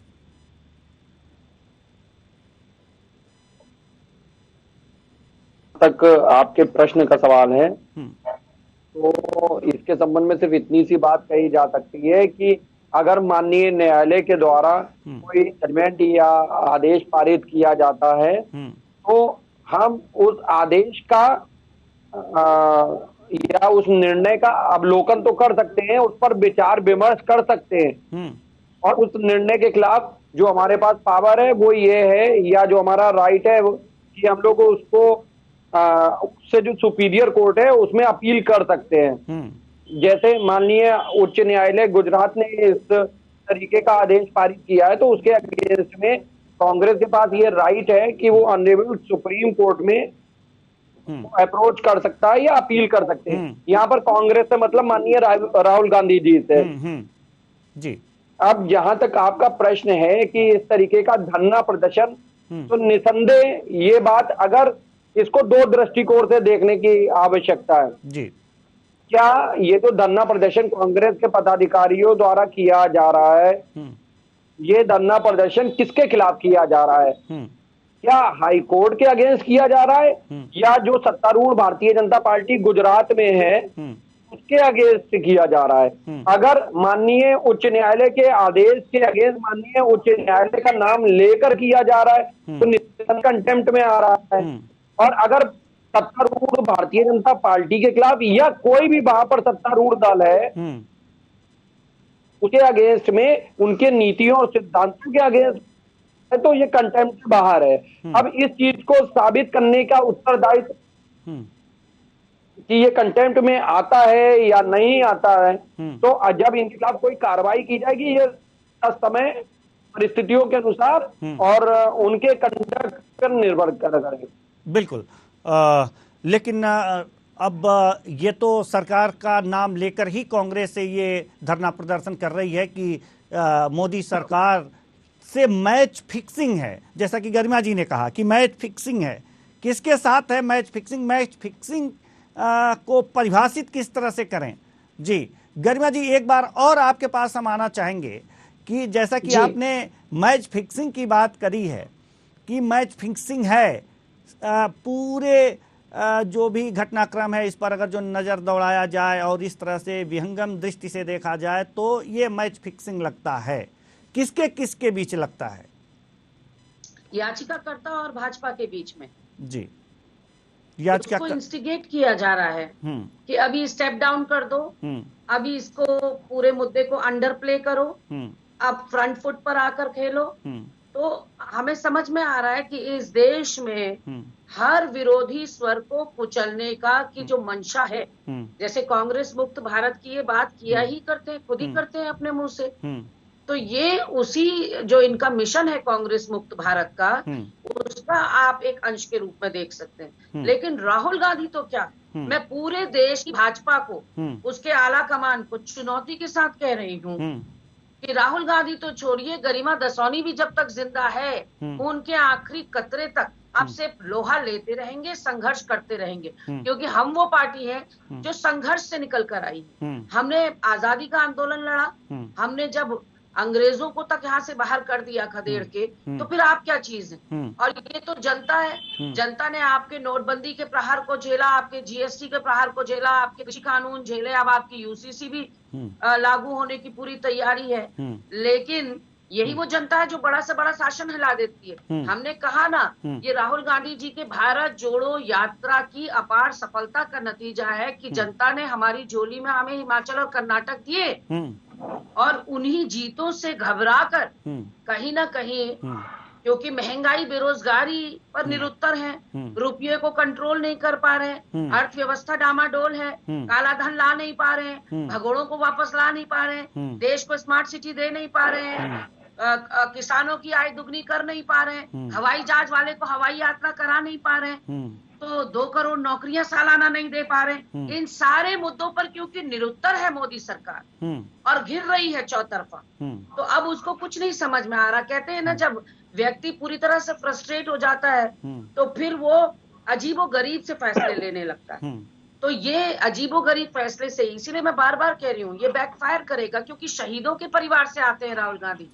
तक आपके प्रश्न का सवाल है तो इसके संबंध में सिर्फ इतनी सी बात कही जा सकती है कि अगर माननीय न्यायालय के द्वारा कोई जजमेंट या आदेश पारित किया जाता है तो हम उस आदेश का या उस निर्णय का अवलोकन तो कर सकते हैं, उस पर विचार विमर्श कर सकते हैं, और उस निर्णय के खिलाफ जो हमारे पास पावर है वो ये है, या जो हमारा राइट है कि हम लोग उसको उससे जो सुपीरियर कोर्ट है उसमें अपील कर सकते हैं। जैसे माननीय उच्च न्यायालय गुजरात ने इस तरीके का आदेश पारित किया है तो उसके अगेंस्ट में कांग्रेस के पास ये राइट है कि वो ऑनरेबल सुप्रीम कोर्ट में अप्रोच कर सकता है या अपील कर सकते हैं। यहाँ पर कांग्रेस से मतलब माननीय राहुल गांधी जी से। जी, अब जहां तक आपका प्रश्न है कि इस तरीके का धरना प्रदर्शन, तो निसंदेह ये बात, अगर इसको 2 दृष्टिकोण से देखने की आवश्यकता है। जी, क्या ये तो धरना प्रदर्शन कांग्रेस के पदाधिकारियों द्वारा किया जा रहा है, ये धरना प्रदर्शन किसके खिलाफ किया जा रहा है? क्या हाई कोर्ट के अगेंस्ट किया जा रहा है या जो सत्तारूढ़ भारतीय जनता पार्टी गुजरात में है उसके अगेंस्ट किया जा रहा है? अगर माननीय उच्च न्यायालय के आदेश के अगेंस्ट माननीय उच्च न्यायालय का नाम लेकर किया जा रहा है तो कंटेम्प्ट में आ रहा है, और अगर सत्तारूढ़ भारतीय जनता पार्टी के खिलाफ या कोई भी वहां पर सत्तारूढ़ दल है उसके अगेंस्ट में, उनके नीतियों और सिद्धांतों के अगेंस्ट है, तो ये कंटेम्प्ट से बाहर है। अब इस चीज को साबित करने का उत्तरदायित्व कि ये कंटेम्प्ट में आता है या नहीं आता है, तो जब इनके खिलाफ कोई कार्रवाई की जाएगी ये समय परिस्थितियों के अनुसार और उनके कंडक्ट पर निर्भर करेगा। बिल्कुल, लेकिन अब ये तो सरकार का नाम लेकर ही कांग्रेस से ये धरना प्रदर्शन कर रही है कि मोदी सरकार से मैच फिक्सिंग है, जैसा कि गरिमा जी ने कहा कि मैच फिक्सिंग है। किसके साथ है मैच फिक्सिंग? मैच फिक्सिंग को परिभाषित किस तरह से करें? जी, गरिमा जी, एक बार और आपके पास हम आना चाहेंगे कि जैसा कि आपने मैच फिक्सिंग की बात करी है कि मैच फिक्सिंग है, पूरे जो भी घटनाक्रम है इस पर अगर जो नज़र दौड़ाया जाए और इस तरह से विहंगम दृष्टि से देखा जाए तो ये मैच फिक्सिंग लगता है। किसके बीच लगता है? याचिकाकर्ता और भाजपा के बीच में। जी, उसको इंस्टिगेट किया जा रहा है कि अभी स्टेप डाउन कर दो, अभी इसको पूरे मुद्दे को अंडर प्ले करो, अब फ्रंट फुट पर आकर खेलो, तो हमें समझ में आ रहा है कि इस देश में हर विरोधी स्वर को कुचलने का की जो मंशा है, जैसे कांग्रेस मुक्त भारत की ये बात किया ही करते हैं, खुद ही करते हैं अपने मुंह से, तो ये उसी जो इनका मिशन है कांग्रेस मुक्त भारत का, उसका आप एक अंश के रूप में देख सकते हैं। लेकिन राहुल गांधी तो क्या, मैं पूरे देश की भाजपा को, उसके आला कमान को चुनौती के साथ कह रही हूँ कि राहुल गांधी तो छोड़िए, गरिमा दसौनी भी जब तक जिंदा है उनके आखिरी कतरे तक अब से लोहा लेते रहेंगे, संघर्ष करते रहेंगे, क्योंकि हम वो पार्टी है जो संघर्ष से निकल कर आई। हमने आजादी का आंदोलन लड़ा, हमने जब अंग्रेजों को तक यहाँ से बाहर कर दिया खदेड़ के, तो फिर आप क्या चीज है। और ये तो जनता है, जनता ने आपके नोटबंदी के प्रहार को झेला, आपके जीएसटी के प्रहार को झेला, आपके कृषि कानून झेले, अब आपकी यूसीसी भी लागू होने की पूरी तैयारी है। लेकिन यही वो जनता है जो बड़ा से बड़ा शासन हिला देती है। हमने कहा ना, ये राहुल गांधी जी के भारत जोड़ो यात्रा की अपार सफलता का नतीजा है कि जनता ने हमारी झोली में हमें हिमाचल और कर्नाटक दिए, और उन्हीं जीतों से घबराकर कहीं ना कहीं, क्योंकि महंगाई बेरोजगारी पर निरुत्तर है, रुपये को कंट्रोल नहीं कर पा रहे, अर्थव्यवस्था डामाडोल है, काला धन ला नहीं पा रहे, भगोड़ों को वापस ला नहीं पा रहे, देश को स्मार्ट सिटी दे नहीं पा रहे हैं, किसानों की आय दुगनी कर नहीं पा रहे हैं, हवाई जहाज वाले को हवाई यात्रा करा नहीं पा रहे हैं, तो 2 करोड़ नौकरियां सालाना नहीं दे पा रहे। इन सारे मुद्दों पर क्योंकि निरुत्तर है मोदी सरकार और घिर रही है चौतरफा, तो अब उसको कुछ नहीं समझ में आ रहा। कहते हैं ना, जब व्यक्ति पूरी तरह से फ्रस्ट्रेट हो जाता है तो फिर वो अजीबो गरीब से फैसले लेने लगता है। तो ये अजीबो गरीब फैसले से, इसीलिए मैं बार बार कह रही हूँ, ये बैकफायर करेगा, क्योंकि शहीदों के परिवार से आते हैं राहुल गांधी।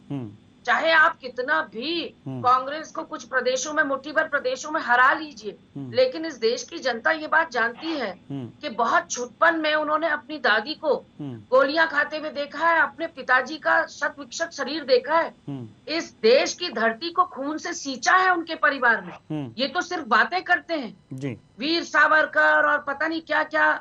चाहे आप कितना भी कांग्रेस को कुछ प्रदेशों में, मुट्ठी भर प्रदेशों में हरा लीजिए, लेकिन इस देश की जनता ये बात जानती है कि बहुत छुटपन में उन्होंने अपनी दादी को गोलियां खाते हुए देखा है, अपने पिताजी का शत विक्षत शरीर देखा है, इस देश की धरती को खून से सींचा है उनके परिवार में। ये तो सिर्फ बातें करते हैं जी। वीर सावरकर और पता नहीं क्या क्या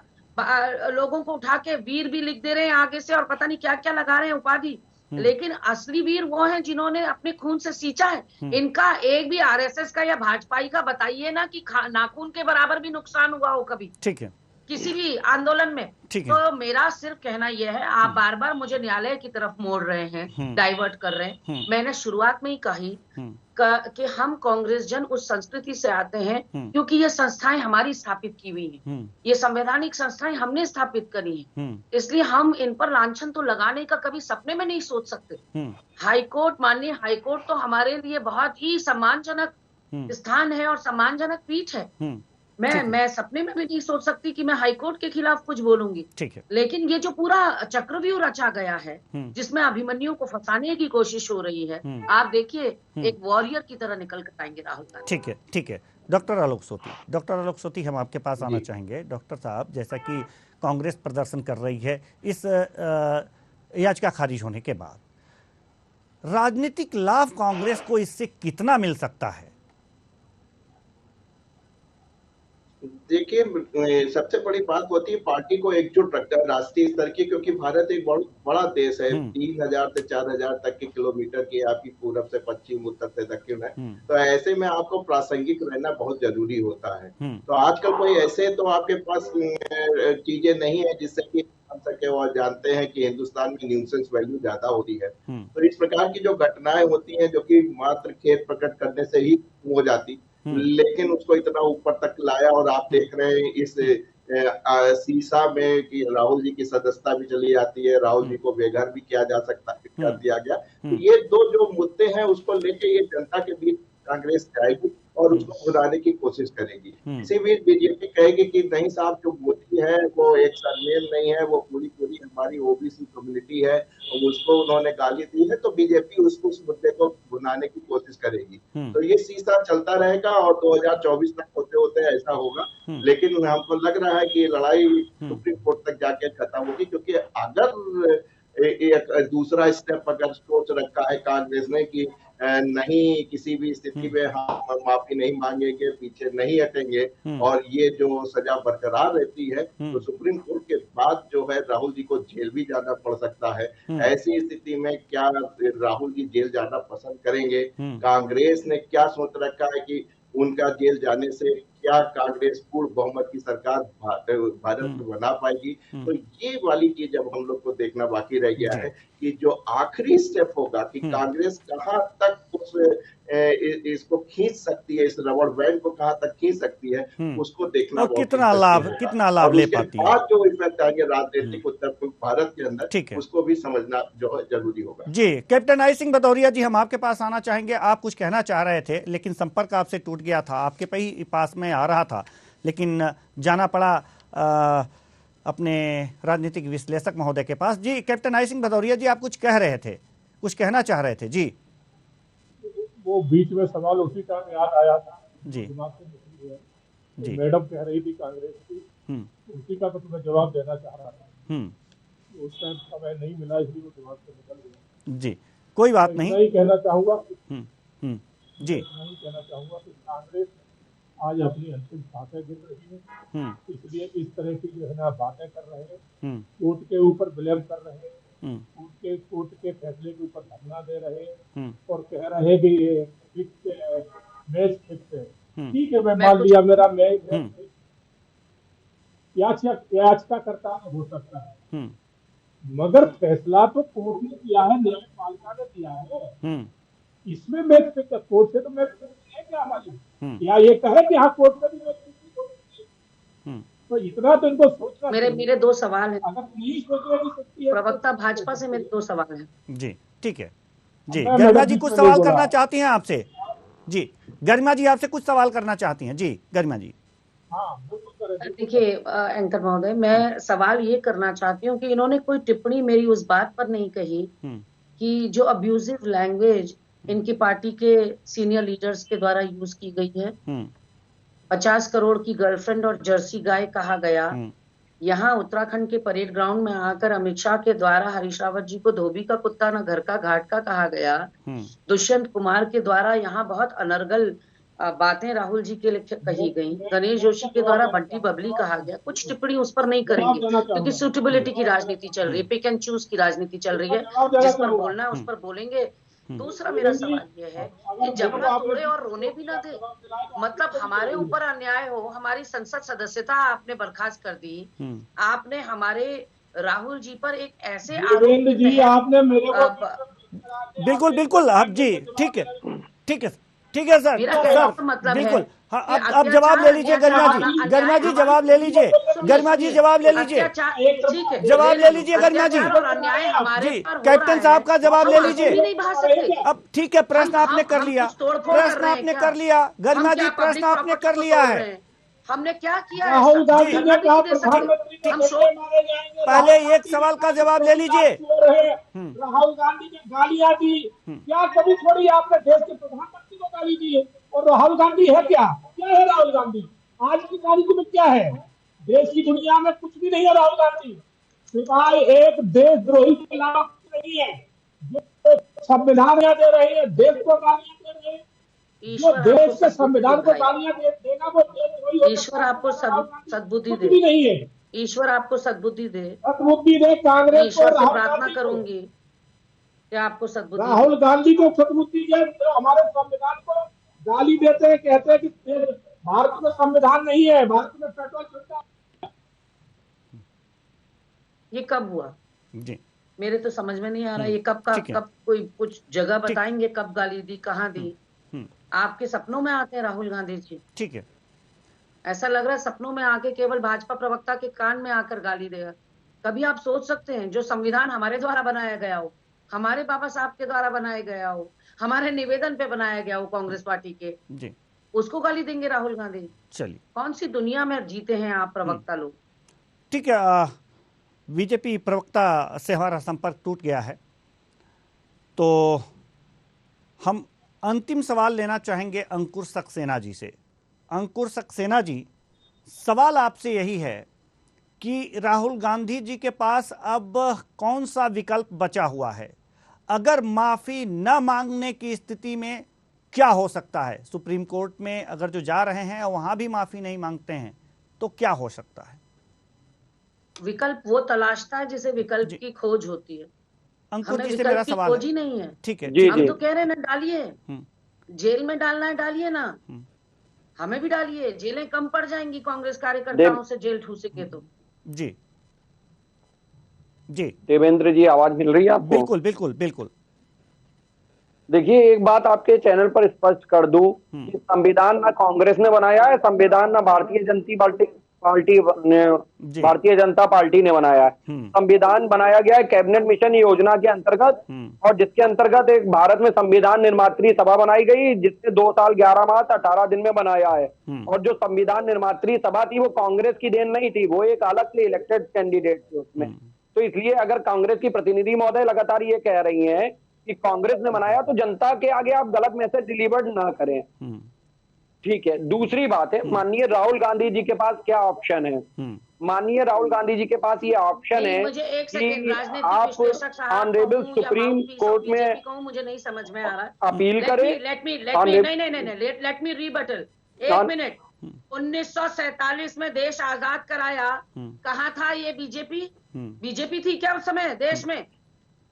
लोगों को उठा के वीर भी लिख दे रहे हैं आगे से, और पता नहीं क्या क्या लगा रहे हैं उपाधि, लेकिन असली वीर वो हैं जिन्होंने अपने खून से सींचा है। इनका एक भी आरएसएस का या भाजपाई का बताइए ना कि नाखून के बराबर भी नुकसान हुआ हो कभी, ठीक है, किसी भी आंदोलन में। तो मेरा सिर्फ कहना यह है, आप बार बार मुझे न्यायालय की तरफ मोड़ रहे हैं, डाइवर्ट कर रहे हैं। मैंने शुरुआत में ही कही कि हम कांग्रेस जन उस संस्कृति से आते हैं क्योंकि ये संस्थाएं हमारी स्थापित की हुई हैं, ये संवैधानिक संस्थाएं हमने स्थापित करी हैं, इसलिए हम इन पर लांछन तो लगाने का कभी सपने में नहीं सोच सकते। हाईकोर्ट, माननीय हाईकोर्ट तो हमारे लिए बहुत ही सम्मानजनक स्थान है और सम्मानजनक पीठ है। मैं सपने में भी नहीं सोच सकती कि मैं हाईकोर्ट के खिलाफ कुछ बोलूंगी, ठीक है। लेकिन ये जो पूरा चक्रव्यूह रचा गया है, जिसमें अभिमन्यु को फंसाने की कोशिश हो रही है, आप देखिए एक वॉरियर की तरह निकल कर आएंगे राहुल गांधी। ठीक है, ठीक है। डॉक्टर आलोक सोती, हम आपके पास आना चाहेंगे। डॉक्टर साहब, जैसा कि कांग्रेस प्रदर्शन कर रही है इस याचिका खारिज होने के बाद, राजनीतिक लाभ कांग्रेस को इससे कितना मिल सकता है? देखिए, सबसे बड़ी बात होती है पार्टी को एकजुट रखना राष्ट्रीय स्तर की, क्योंकि भारत एक बहुत बड़ा देश है, 3000 से 4000 तक के किलोमीटर की आपकी पूरब से पश्चिम, उत्तर से दक्षिण है, तो ऐसे में आपको प्रासंगिक रहना बहुत जरूरी होता है। तो आजकल कोई ऐसे तो आपके पास चीजें नहीं है जिससे कि हम सके, और जानते हैं कि हिंदुस्तान में न्यूसेंस वैल्यू ज्यादा होती है, तो इस प्रकार की जो घटनाएं होती हैं जो कि मात्र खेद प्रकट करने से ही हो जाती, लेकिन उसको इतना ऊपर तक लाया, और आप देख रहे हैं इस सीसा में कि राहुल जी की सदस्यता भी चली जाती है, राहुल जी को बेघर भी किया जा सकता है, कर दिया गया। तो ये दो जो मुद्दे हैं उसको लेके ये जनता के बीच कांग्रेस जाएगी और उसको भुलाने की कोशिश करेगी। इसी बीच बीजेपी कहेगी कि नहीं साहब, जो मोदी है वो एक सरनेम नहीं है, वो पूरी हमारी ओबीसी कम्युनिटी है, और उसको उन्होंने गाली दी है, तो बीजेपी उसको उस मुद्दे को भुलाने की कोशिश करेगी। तो ये सीसा चलता रहेगा और 2024 तक होते होते ऐसा होगा। लेकिन हमको लग रहा है कि लड़ाई सुप्रीम कोर्ट तक जाके खत्म होगी, क्योंकि अगर एक दूसरा स्टेप अगर सोच रखा है कांग्रेस ने कि नहीं, किसी भी स्थिति में हम माफी नहीं मांगेंगे, पीछे नहीं हटेंगे और ये जो सजा बरकरार रहती है तो सुप्रीम कोर्ट के बाद जो है राहुल जी को जेल भी जाना पड़ सकता है। ऐसी स्थिति में क्या राहुल जी जेल जाना पसंद करेंगे? कांग्रेस ने क्या सोच रखा है कि उनका जेल जाने से क्या कांग्रेस पूर्ण बहुमत की सरकार भारत में बना पाएगी? तो ये वाली चीज अब हम लोग को देखना बाकी रह गया है कि जो आखिरी स्टेप होगा कि कांग्रेस कहां तक उस इसको खींच सकती है, इस रबड़ बैंड को कहां तक खींच सकती है, उसको देखना और कितना लाभ ले पाती है। बाद जो इफेक्ट आएंगे राजनीतिक उत्तर पूर्व भारत के अंदर, उसको भी समझना जो है जरूरी होगा। जी कैप्टन आई सिंह भदौरिया जी, हम आपके पास आना चाहेंगे। आप कुछ कहना चाह रहे थे लेकिन संपर्क आपसे टूट गया था, आपके पास में आ रहा था लेकिन जाना पड़ा अपने राजनीतिक विश्लेषक महोदय के पास। जी कैप्टन आई सिंह भदौरिया जी, आप कुछ कह रहे थे, कुछ कहना चाह रहे थे। जी वो बीच में सवाल उसी का याद आया था जी जी, मैडम कह रही थी कांग्रेस की, उसी का तो मैं जवाब देना चाह रहा था। उस टाइम समय नहीं मिला इसलिए वो दिमाग से निकल गया। जी कोई बात नहीं। नहीं कहना चाहूंगा जी नहीं कहना चाहूंगा कि कांग्रेस आज अपनी अंतिम सांसें गिन रही है, इसलिए इस तरह की जो है ना बातें कर रहे हैं, कोर्ट के ऊपर ब्लेम कर रहे हैं, कोर्ट के फैसले के ऊपर धरना दे रहे हैं और कह रहे हैं कि ये मैच फिक्स है। ठीक है, मैं मान लिया मेरा मैच याचिका करता हो सकता है, मगर फैसला तो कोर्ट ने किया है, न्यायपालिका ने किया है। इसमें मैच फिक्स, कोर्ट से तो मैच फिक्स है क्या मालूम, या ये कहे कि हाँ कोर्ट में भी मैच फिक्स, तो इतना तो इनको सोचना। मेरे दो सवाल हैं। अगर नहीं सोच रहे प्रवक्ता भाजपा से मेरे दो सवाल हैं। जी ठीक है। जी गरिमा जी कुछ सवाल करना चाहती हैं आपसे। जी गरिमा जी आपसे कुछ सवाल करना चाहती हैं। जी गरिमा जी। देखिए एंकर महोदय, मैं सवाल ये करना चाहती हूँ कि इन्होंने कोई टिप्पणी मेरी उस बात पर नहीं कही कि जो अब्यूजिव लैंग्वेज इनकी पार्टी के सीनियर लीडर्स के द्वारा यूज की गई है, 50 करोड़ की गर्लफ्रेंड और जर्सी गाय कहा गया, यहाँ उत्तराखंड के परेड ग्राउंड में आकर अमित शाह के द्वारा हरीश रावत जी को धोबी का कुत्ता न घर का घाट का कहा गया, दुष्यंत कुमार के द्वारा यहाँ बहुत अनर्गल बातें राहुल जी के लिए कही गई, गणेश जोशी के द्वारा बंटी बबली कहा गया। कुछ टिप्पणी उस पर नहीं करेंगे क्योंकि सूटेबिलिटी की राजनीति चल रही है, पिक एंड चूज की राजनीति चल रही है, जिस पर बोलना है उस पर बोलेंगे। दूसरा मेरा सवाल यह है कि जबना तोड़े और रोने भी ना दे, मतलब हमारे ऊपर अन्याय हो, हमारी संसद सदस्यता आपने बर्खास्त कर दी, आपने हमारे राहुल जी पर एक ऐसे आरोप जी आपने मेरे को बिल्कुल बिल्कुल आप जी ठीक है ठीक है ठीक है सर सर मतलब बिल्कुल अब जवाब ले लीजिए गरिमा जी। गरिमा जी जवाब ले लीजिए। गरिमा जी जवाब ले लीजिए। जवाब ले लीजिए गरिमा जी। जी कैप्टन साहब का जवाब ले लीजिए। अब ठीक है, प्रश्न आपने कर लिया, प्रश्न आपने कर लिया गरिमा जी, प्रश्न आपने कर लिया है। हमने क्या किया? राहुल गांधी ने कहा प्रधानमंत्री पहले एक सवाल का जवाब ले लीजिए। राहुल गांधी ने गालियां दी, क्या कभी थोड़ी आपने देश के प्रधानमंत्री को गाली दी है? और राहुल गांधी है क्या है राहुल गांधी? आज की तारीख में क्या है? देश की दुनिया में कुछ भी नहीं है राहुल गांधी, सिवाय एक देशद्रोही के अलावा नहीं है। जो संविधान दे रहे हैं, देश को गालियां दे रहे हैं, जो देश के संविधान को गालियां देगा वो देशद्रोही। ईश्वर आपको सद्बुद्धि दे, नहीं है। ईश्वर आपको सद्बुद्धि दे, सद्बुद्धि दे। कांग्रेस ईश्वर से प्रार्थना करूंगी कि आपको सद्बुद्धि। राहुल गांधी को सद्बुद्धि दे, जो हमारे संविधान को गाली देते हैं, कहते हैं कि भारत में संविधान नहीं है, भारत में पेट्रोल चलता है। ये कब हुआ जी? मेरे तो समझ में नहीं आ रहा ये कब कोई कुछ जगह बताएंगे कब गाली दी, कहाँ दी? आपके सपनों में आते हैं राहुल गांधी जी? ठीक है, ऐसा लग रहा है सपनों में आके केवल भाजपा प्रवक्ता के कान में आकर गाली देगा। कभी आप सोच सकते हैं जो संविधान हमारे द्वारा बनाया गया हो, हमारे बाबा साहब के द्वारा बनाया गया हो, हमारे निवेदन पे बनाया गया हो कांग्रेस पार्टी के जी, उसको गाली देंगे राहुल गांधी? चलिए, कौन सी दुनिया में जीते हैं आप प्रवक्ता लोग? ठीक है, बीजेपी प्रवक्ता से हमारा संपर्क टूट गया है, तो हम अंतिम सवाल लेना चाहेंगे अंकुर सक्सेना जी से। अंकुर सक्सेना जी, सवाल आपसे यही है कि राहुल गांधी जी के पास अब कौन सा विकल्प बचा हुआ है? अगर माफी न मांगने की स्थिति में क्या हो सकता है? सुप्रीम कोर्ट में अगर जो जा रहे हैं वहां भी माफी नहीं मांगते हैं तो क्या हो सकता है? विकल्प वो तलाशता है जिसे विकल्प की खोज होती है। अंकुर हमें जी से मेरा विकल्प की सवाल खोज है। ही नहीं है। ठीक है, हम तो कह रहे हैं ना, डालिए, जेल में डालना है डालिए ना, हमें भी डालिए, जेलें कम पड़ जाएंगी कांग्रेस कार्यकर्ताओं से जेल ठूसे के। तो जी जी देवेंद्र जी, आवाज मिल रही है आपको? बिल्कुल बिल्कुल बिल्कुल। देखिए, एक बात आपके चैनल पर स्पष्ट कर दूं कि संविधान ना कांग्रेस ने बनाया है, संविधान ना भारतीय जनता पार्टी ने बनाया है। संविधान बनाया गया है कैबिनेट मिशन योजना के अंतर्गत, और जिसके अंतर्गत एक भारत में संविधान निर्मात्री सभा बनाई गई, जिसने 2 साल 11 माह 18 दिन में बनाया है। और जो संविधान निर्मात्री सभा थी वो कांग्रेस की देन नहीं थी, वो एक अलग से इलेक्टेड कैंडिडेट थे उसमें। तो इसलिए अगर कांग्रेस की प्रतिनिधि महोदय लगातार ये कह रही हैं कि कांग्रेस ने बनाया, तो जनता के आगे आप गलत मैसेज डिलीवर्ड ना करें। ठीक है। दूसरी बात है, माननीय राहुल गांधी जी के पास क्या ऑप्शन है? माननीय राहुल गांधी जी के पास ये ऑप्शन है कि आप ऑनरेबल सुप्रीम कोर्ट में मुझे नहीं समझ में आ रहा है, अपील करें। Let me rebuttal. एक मिनट। 1947 में देश आजाद कराया, कहाँ था ये बीजेपी थी क्या उस समय देश में?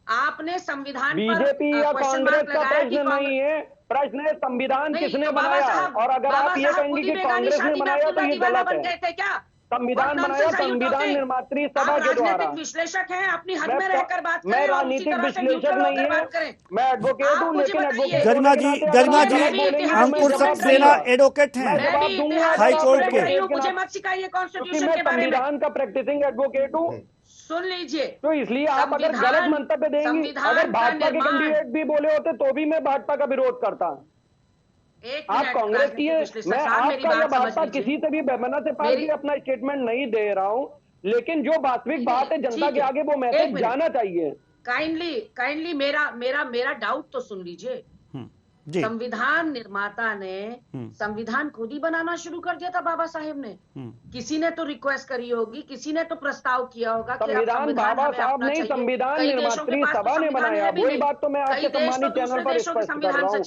आपने संविधान बीजेपी या कांग्रेस का प्रश्न नहीं है, प्रश्न है संविधान किसने बनाया। और अगर आप ये कहेंगे कि कांग्रेस ने बनाया तो ये गलत है। संविधान बनाया संविधान निर्मात्री सभा के द्वारा। विश्लेषक हैं, अपनी हद में रहकर बात करें। मैं राजनीतिक विश्लेषक नहीं है, मैं एडवोकेट हूँ, लेकिन एडवोकेट गरिमा जी अंकुर सक्सेना एडवोकेट हैं हाई कोर्ट के। मुझे मत सिखाइए कॉन्स्टिट्यूशन के बारे में। संविधान का प्रैक्टिसिंग एडवोकेट हूँ, सुन लीजिए। तो इसलिए आप अगर गलत मंतव्य देंगी, अगर भाजपा के कैंडिडेट भी बोले होते तो भी मैं भाजपा का विरोध करता। आप कांग्रेस की है, मैं आपका या भाजपा किसी से भी बेमना से पार्टी अपना स्टेटमेंट नहीं दे रहा हूं, लेकिन जो वास्तविक बात है जनता के आगे वो मैसेज जाना चाहिए। काइंडली मेरा डाउट तो सुन लीजिए। संविधान निर्माता ने संविधान खुद ही बनाना शुरू कर दिया था बाबा साहेब ने। किसी ने तो रिक्वेस्ट करी होगी, किसी ने तो प्रस्ताव किया होगा कि संविधान बाबा साहब नहीं, संविधान निर्मात्री सभा ने बनाया। वही बात तो मैं आपके सम्मानित चैनल पर स्पष्ट कर रहा हूँ।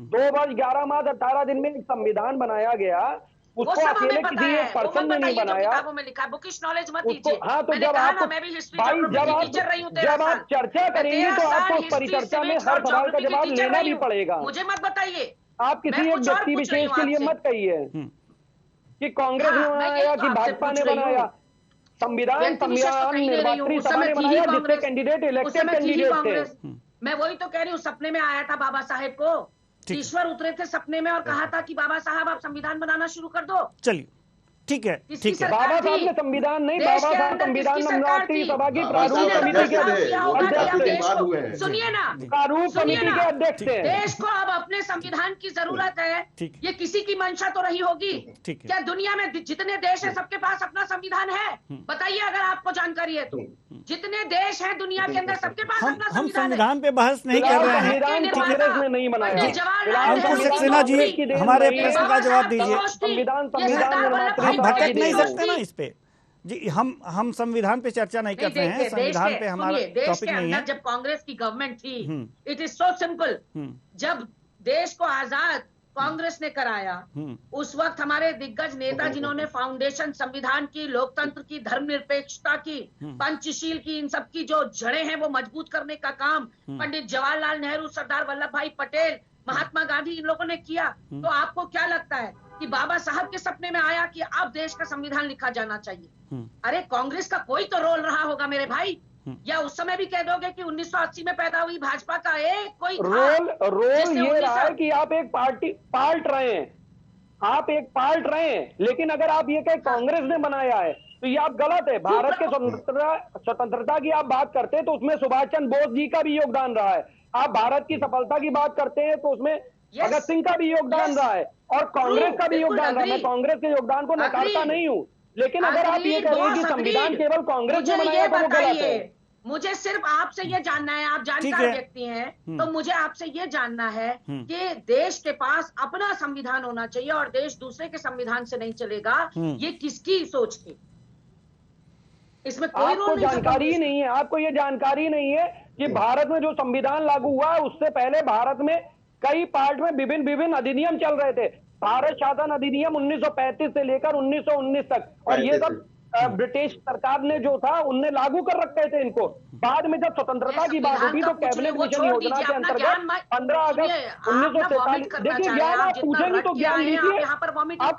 2 वर्ष 11 माह 18 दिन में एक संविधान बनाया गया, उसको अकेले किसी एक पर्सन ने नहीं बनाया। किताबों में लिखा है, बुकिश नॉलेज मत दीजिए। हाँ, तो जब आप चर्चा करेंगे तो आपको उस परिचर्चा में हर सवाल का जवाब लेना भी पड़ेगा। मुझे मत बताइए, आप किसी एक व्यक्ति विशेष के लिए मत कहिए कि कांग्रेस ने बनाया कि भाजपा ने बनाया। संविधान निर्मात्री सभा ने बनाया, जिससे कैंडिडेट इलेक्टेड कैंडिडेट थे। मैं वही तो कह रही हूँ, सपने में आया था बाबा साहेब को, ईश्वर उतरे थे सपने में और कहा था कि बाबा साहब आप संविधान बनाना शुरू कर दो। चलिए ठीक है, ठीक है। बाबा साहब ने संविधान नहीं, बाबा साहब संविधान निर्मात्री सभा की प्रारूप समिति के अध्यक्ष। सुनिए ना, प्रारूप समिति के अध्यक्ष थे। देश को अब अपने संविधान की जरूरत है, ये किसी की मंशा तो रही होगी। क्या दुनिया में जितने देश है सबके पास अपना संविधान है? बताइए अगर आपको जानकारी है तो। जितने देश हैं दुनिया के अंदर सबके पास अपना हम संविधान पे बहस नहीं कर रहे हैं। कांग्रेस ने नहीं बनाया। अंकुर सक्सेना जी हमारे प्रश्न का जवाब दीजिए। संविधान हम भटक नहीं सकते ना इस पे जी। हम संविधान पे चर्चा नहीं कर रहे हैं, संविधान पे हमारा टॉपिक नहीं है। जब कांग्रेस की गवर्नमेंट थी, इट इज सो सिंपल, जब देश को आजाद कांग्रेस ने कराया, उस वक्त हमारे दिग्गज नेता जिन्होंने फाउंडेशन संविधान की, लोकतंत्र की, धर्मनिरपेक्षता की, पंचशील की, इन सब की जो जड़ें हैं वो मजबूत करने का काम पंडित जवाहरलाल नेहरू, सरदार वल्लभ भाई पटेल, महात्मा गांधी, इन लोगों ने किया। तो आपको क्या लगता है कि बाबा साहब के सपने में आया कि अब देश का संविधान लिखा जाना चाहिए? अरे कांग्रेस का कोई तो रोल रहा होगा मेरे भाई, या उस समय भी कह दोगे कि 1980 में पैदा हुई भाजपा का एक कोई रोल ये रहा है कि आप एक पार्टी पार्ट रहे हैं, आप एक पार्ट रहे हैं। लेकिन अगर आप ये कहें कांग्रेस ने बनाया है तो ये आप गलत है। भारत के स्वतंत्रता की आप बात करते हैं तो उसमें सुभाष चंद्र बोस जी का भी योगदान रहा है। आप भारत की सफलता की बात करते हैं तो उसमें भगत सिंह का भी योगदान रहा है और कांग्रेस का भी योगदान रहा है। मैं कांग्रेस के योगदान को नकारता नहीं हूँ, लेकिन अगर आप ये कहें कि संविधान केवल कांग्रेस ने बनाया तो वो गलत है। मुझे सिर्फ आपसे ये जानना है, आप जानकार व्यक्ति हैं, तो मुझे आपसे ये जानना है कि देश के पास अपना संविधान होना चाहिए और देश दूसरे के संविधान से नहीं चलेगा, ये किसकी सोच थी? इसमें कोई आपको जानकारी ही नहीं है, आपको ये जानकारी नहीं है कि भारत में जो संविधान लागू हुआ है उससे पहले भारत में कई पार्ट में विभिन्न अधिनियम चल रहे थे। भारत शासन अधिनियम 1935 से लेकर 1919 तक, और ये सब ब्रिटिश सरकार ने जो था उनने लागू कर रखे थे इनको। बाद में जब स्वतंत्रता की बात हुई तो कैबिनेट मिशन योजना के अंतर्गत 15 अगस्त 1947, देखिए ज्ञान आप पूछेंगे तो ज्ञान लीजिए, आप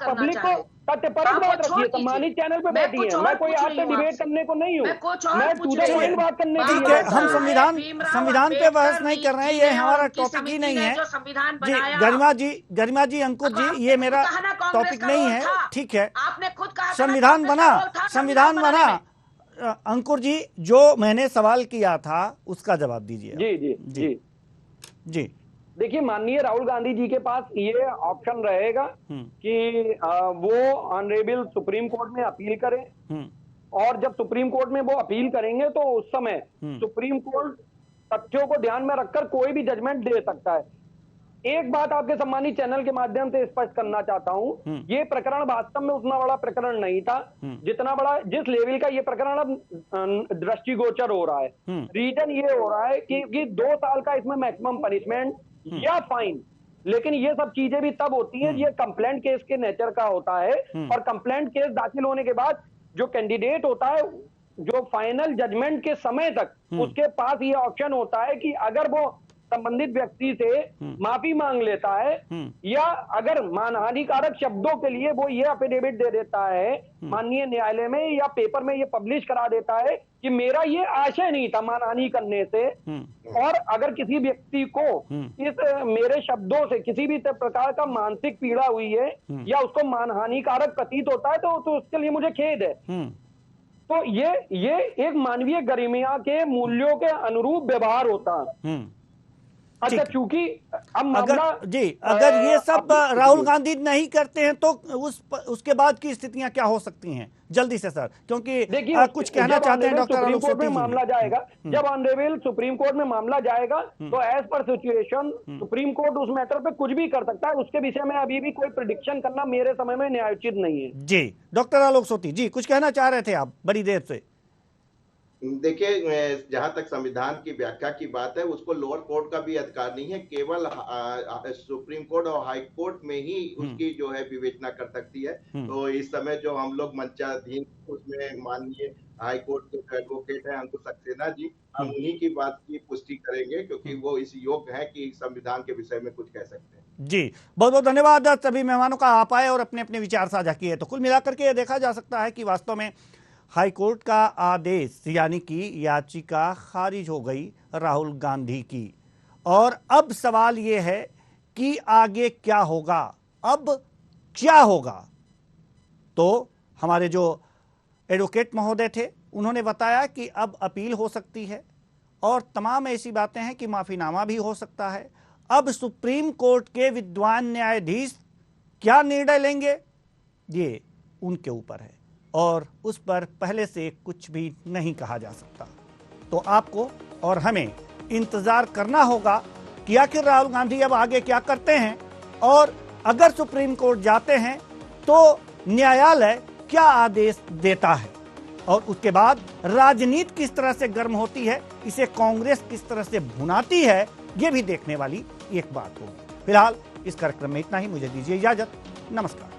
पब्लिक को तथ्यपरक बात रखिए, सम्मानित चैनल पे बैठी है, मैं कोई आपसे डिबेट करने को नहीं हूँ, मैं टू द पॉइंट बात करने के ठीक लिए। है, हम संविधान पे बहस नहीं कर रहे हैं, ये हमारा टॉपिक ही नहीं है जी। गरिमा जी, अंकुर जी, ये मेरा टॉपिक नहीं है, ठीक है। आपने खुद कहा संविधान बना। अंकुर जी, जो मैंने सवाल किया था उसका जवाब दीजिए। जी जी जी जी देखिए, माननीय राहुल गांधी जी के पास ये ऑप्शन रहेगा कि वो ऑनरेबल सुप्रीम कोर्ट में अपील करें, और जब सुप्रीम कोर्ट में वो अपील करेंगे तो उस समय सुप्रीम कोर्ट तथ्यों को ध्यान में रखकर कोई भी जजमेंट दे सकता है। एक बात आपके सम्मानित चैनल के माध्यम से स्पष्ट करना चाहता हूं, ये प्रकरण वास्तव में उतना बड़ा प्रकरण नहीं था जितना बड़ा, जिस लेवल का ये प्रकरण अब दृष्टिगोचर हो रहा है। रीजन ये हो रहा है कि 2 साल का इसमें मैक्सिमम पनिशमेंट या फाइन, लेकिन ये सब चीजें भी तब होती हैं, ये कंप्लेंट केस के नेचर का होता है, और कंप्लेंट केस दाखिल होने के बाद जो कैंडिडेट होता है, जो फाइनल जजमेंट के समय तक उसके पास ये ऑप्शन होता है कि अगर वो संबंधित व्यक्ति से माफी मांग लेता है, या अगर मानहानिकारक शब्दों के लिए वो ये एफिडेविट दे देता है माननीय न्यायालय में, या पेपर में ये पब्लिश करा देता है कि मेरा ये आशय नहीं था मानहानि करने से, और अगर किसी व्यक्ति को इस मेरे शब्दों से किसी भी प्रकार का मानसिक पीड़ा हुई है या उसको मानहानिकारक प्रतीत होता है तो उसके लिए मुझे खेद है। तो ये एक मानवीय गरिमा के मूल्यों के अनुरूप व्यवहार होता है। अच्छा, चूंकि अब मामला अगर ये सब राहुल गांधी नहीं करते हैं तो उसके बाद की स्थितियां क्या हो सकती हैं, जल्दी से सर, क्योंकि कुछ कहना चाहते हैं डॉक्टर आलोक सोती जी। मामला जाएगा, जब ऑनरेबल सुप्रीम कोर्ट में मामला जाएगा तो as per situation supreme court उस मैटर पे कुछ भी कर सकता है। उसके विषय में अभी भी कोई प्रेडिक्शन करना मेरे समय में न्यायोचित नहीं है। जी डॉक्टर आलोक सोती जी, कुछ कहना चाह रहे थे आप बड़ी देर से। देखिए, जहां तक संविधान की व्याख्या की बात है, उसको लोअर कोर्ट का भी अधिकार नहीं है, केवल सुप्रीम कोर्ट और हाई कोर्ट में ही उसकी जो है विवेचना कर सकती है। तो इस समय जो हम लोग मंचाधीन, उसमें माननीय हाई कोर्ट के एडवोकेट हैं अंकुर सक्सेना जी, हम उन्हीं की बात की पुष्टि करेंगे, क्योंकि वो इस योग्य है कि संविधान के विषय में कुछ कह सकते हैं। जी बहुत बहुत धन्यवाद सभी मेहमानों का, आप आए और अपने अपने विचार साझा किए। तो कुल मिलाकर के देखा जा सकता है कि वास्तव में हाई कोर्ट का आदेश यानी कि याचिका खारिज हो गई राहुल गांधी की, और अब सवाल ये है कि आगे क्या होगा, अब क्या होगा। तो हमारे जो एडवोकेट महोदय थे उन्होंने बताया कि अब अपील हो सकती है, और तमाम ऐसी बातें हैं कि माफीनामा भी हो सकता है। अब सुप्रीम कोर्ट के विद्वान न्यायाधीश क्या निर्णय लेंगे ये उनके ऊपर है, और उस पर पहले से कुछ भी नहीं कहा जा सकता। तो आपको और हमें इंतजार करना होगा कि आखिर राहुल गांधी अब आगे क्या करते हैं, और अगर सुप्रीम कोर्ट जाते हैं तो न्यायालय क्या आदेश देता है, और उसके बाद राजनीति किस तरह से गर्म होती है, इसे कांग्रेस किस तरह से भुनाती है, ये भी देखने वाली एक बात होगी। फिलहाल इस कार्यक्रम में इतना ही, मुझे दीजिए इजाजत, नमस्कार।